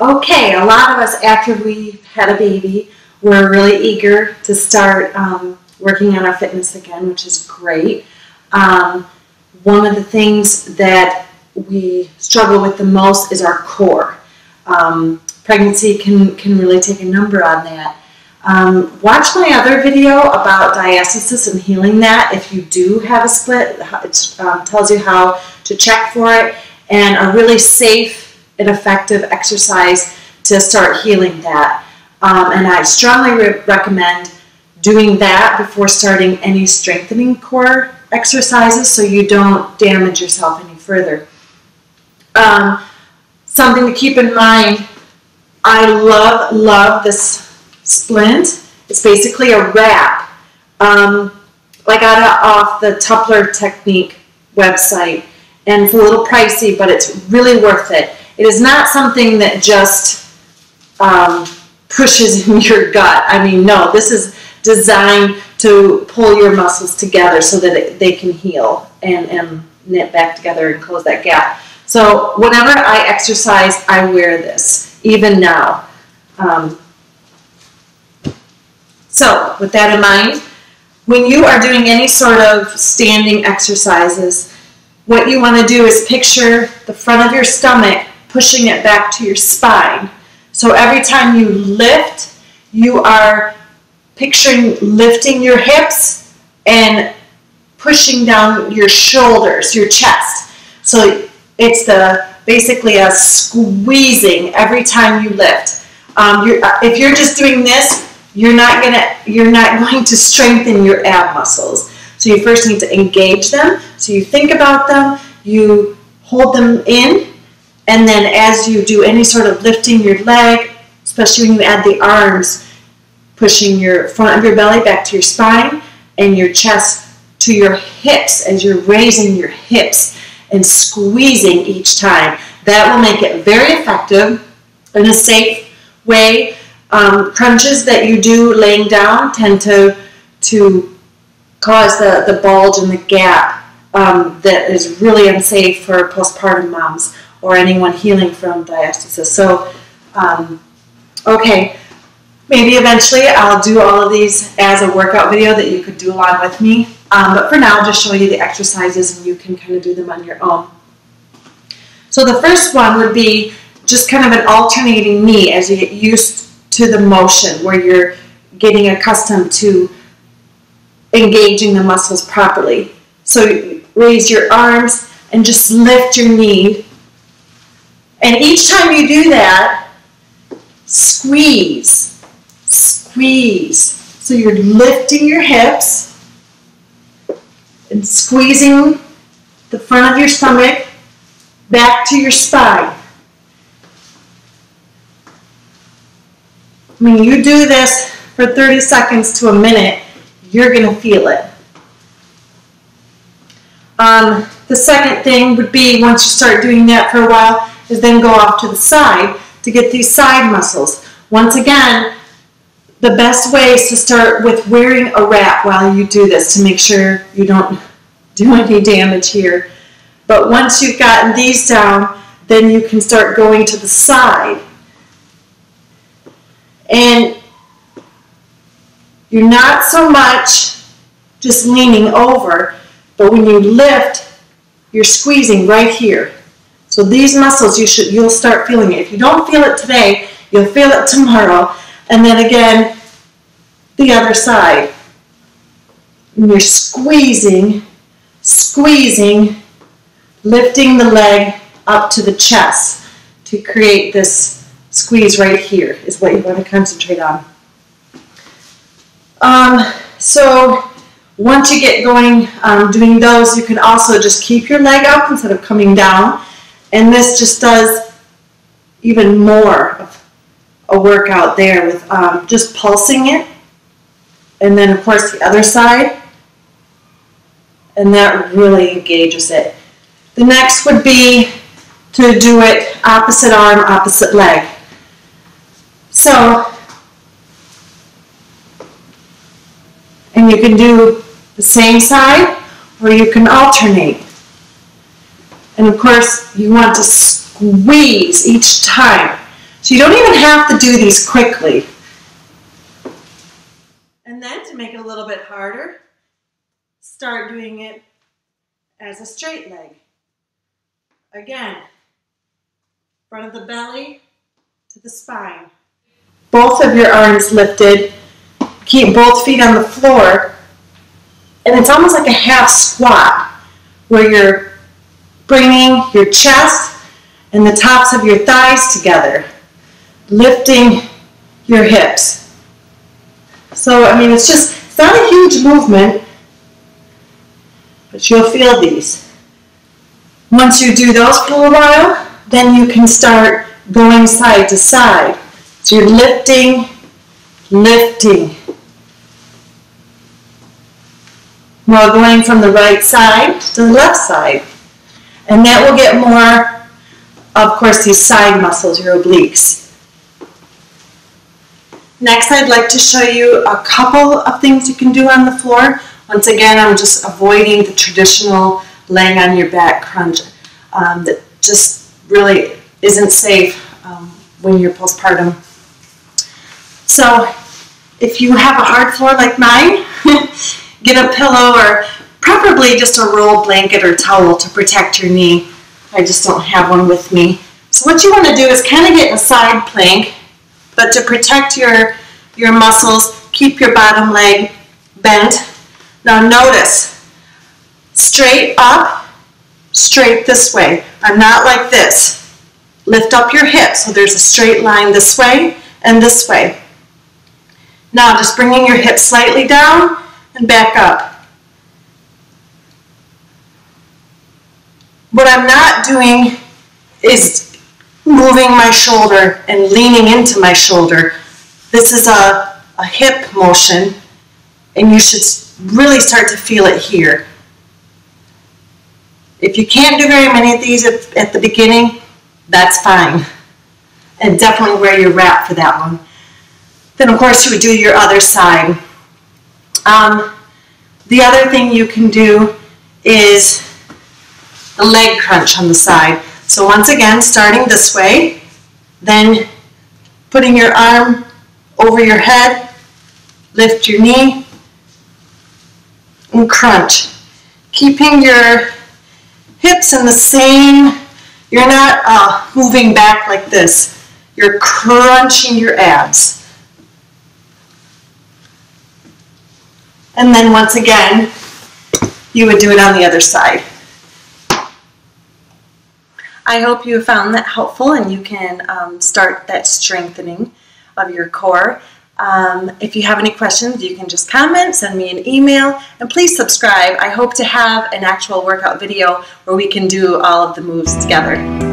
Okay, a lot of us after we had a baby, we're really eager to start working on our fitness again, which is great. One of the things that we struggle with the most is our core. Pregnancy can really take a number on that. Watch my other video about diastasis and healing that. If you do have a split, it tells you how to check for it, and a really safe and effective exercise to start healing that. And I strongly recommend doing that before starting any strengthening core exercises so you don't damage yourself any further. Something to keep in mind, I love this splint. It's basically a wrap. I got it off the Tupler Technique website, and it's a little pricey, but it's really worth it. It is not something that just pushes in your gut. I mean, no, this is designed to pull your muscles together so that they can heal and knit back together and close that gap. So whenever I exercise, I wear this, even now. So with that in mind, when you are doing any sort of standing exercises, what you want to do is picture the front of your stomach pushing it back to your spine. So every time you lift, you are picturing lifting your hips and pushing down your shoulders, your chest. So it's basically a squeezing every time you lift. If you're just doing this, you're not going to strengthen your ab muscles. So you first need to engage them. So you think about them, you hold them in, and then as you do any sort of lifting your leg, especially when you add the arms, pushing your front of your belly back to your spine and your chest to your hips as you're raising your hips and squeezing each time. That will make it very effective in a safe way. Crunches that you do laying down tend to cause the bulge and the gap that is really unsafe for postpartum moms or anyone healing from diastasis. So, okay, maybe eventually I'll do all of these as a workout video that you could do along with me. But for now, I'll just show you the exercises and you can kind of do them on your own. So the first one would be just kind of an alternating knee as you get used to the motion where you're getting accustomed to engaging the muscles properly. So you raise your arms and just lift your knee. And each time you do that, squeeze, squeeze. So you're lifting your hips and squeezing the front of your stomach back to your spine. When you do this for 30 seconds to a minute, you're going to feel it. The second thing would be, once you start doing that for a while, is then go off to the side to get these side muscles. Once again, the best way is to start with wearing a wrap while you do this to make sure you don't do any damage here. But once you've gotten these down, then you can start going to the side. And you're not so much just leaning over, but when you lift, you're squeezing right here. So these muscles, you'll start feeling it. If you don't feel it today, you'll feel it tomorrow. And then again, the other side. And you're squeezing, squeezing, lifting the leg up to the chest to create this squeeze right here is what you want to concentrate on. So once you get going doing those, you can also just keep your leg up instead of coming down. And this just does even more of a workout there with just pulsing it. And then, of course, the other side. And that really engages it. The next would be to do it opposite arm, opposite leg. So, and you can do the same side, or you can alternate. And of course, you want to squeeze each time. So you don't even have to do these quickly. And then to make it a little bit harder, start doing it as a straight leg. Again, front of the belly to the spine. Both of your arms lifted. Keep both feet on the floor. And it's almost like a half squat where you're bringing your chest and the tops of your thighs together, lifting your hips. So, I mean, it's not a huge movement, but you'll feel these. Once you do those for a while, then you can start going side to side. So you're lifting, lifting. While going from the right side to the left side. And that will get more, of course, these side muscles, your obliques. Next, I'd like to show you a couple of things you can do on the floor. Once again, I'm just avoiding the traditional laying on your back crunch that just really isn't safe when you're postpartum. So if you have a hard floor like mine, get a pillow or preferably just a roll blanket or towel to protect your knee. I just don't have one with me. So what you want to do is kind of get in a side plank, but to protect your muscles, keep your bottom leg bent. Now notice, straight up, straight this way. I'm not like this. Lift up your hips so there's a straight line this way and this way. Now just bringing your hips slightly down and back up. What I'm not doing is moving my shoulder and leaning into my shoulder. This is a hip motion, and you should really start to feel it here. If you can't do very many of these at the beginning, that's fine. And definitely wear your wrap for that one. Then of course you would do your other side. The other thing you can do is the leg crunch on the side. So once again, starting this way, then putting your arm over your head, lift your knee, and crunch. Keeping your hips in the same, you're not moving back like this. You're crunching your abs. And then once again, you would do it on the other side. I hope you found that helpful and you can start that strengthening of your core. If you have any questions, you can just comment, send me an email, and please subscribe. I hope to have an actual workout video where we can do all of the moves together.